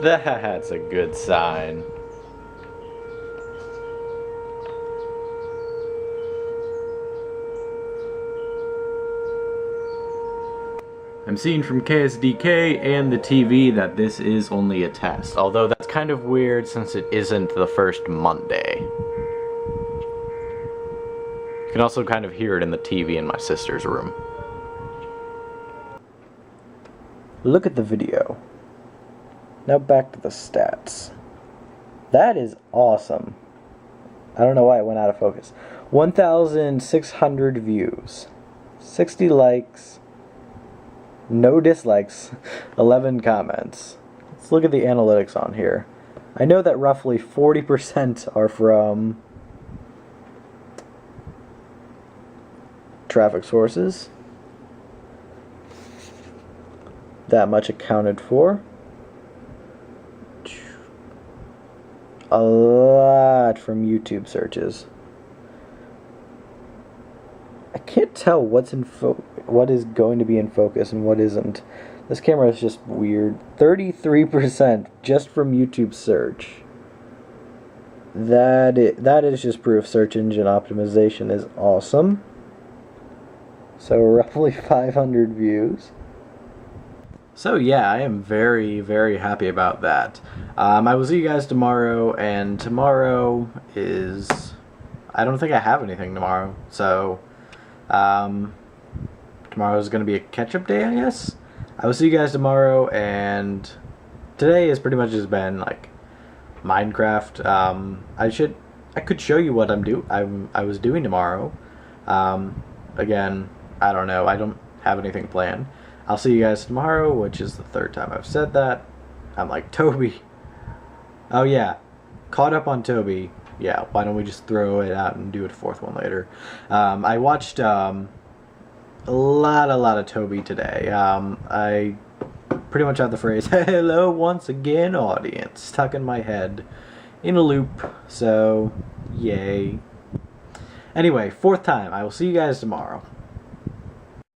That's a good sign. I'm seeing from KSDK and the TV that this is only a test, although that's kind of weird since it isn't the first Monday. You can also kind of hear it in the TV in my sister's room. Look at the video. Now back to the stats. That is awesome. I don't know why it went out of focus. 1,600 views, 60 likes, no dislikes, 11 comments. Let's look at the analytics on here. I know that roughly 40% are from traffic sources. That much accounted for. A lot from YouTube searches. I can't tell what is going to be in focus and what isn't. This camera is just weird. 33% just from YouTube search. That is just proof search engine optimization is awesome. So roughly 500 views. So yeah, I am very, very happy about that. I will see you guys tomorrow, and tomorrow is... I don't think I have anything tomorrow, so... tomorrow is going to be a catch-up day, I guess? I will see you guys tomorrow, and today has pretty much just been, like, Minecraft. I could show you what I was doing tomorrow. Again, I don't know, I don't have anything planned. I'll see you guys tomorrow, which is the third time I've said that. I'm like, Toby. Oh yeah, caught up on Toby. Yeah, why don't we just throw it out and do a fourth one later. I watched a lot of Toby today. I pretty much had the phrase, hello once again audience, stuck in my head in a loop, so yay. Anyway, fourth time. I will see you guys tomorrow.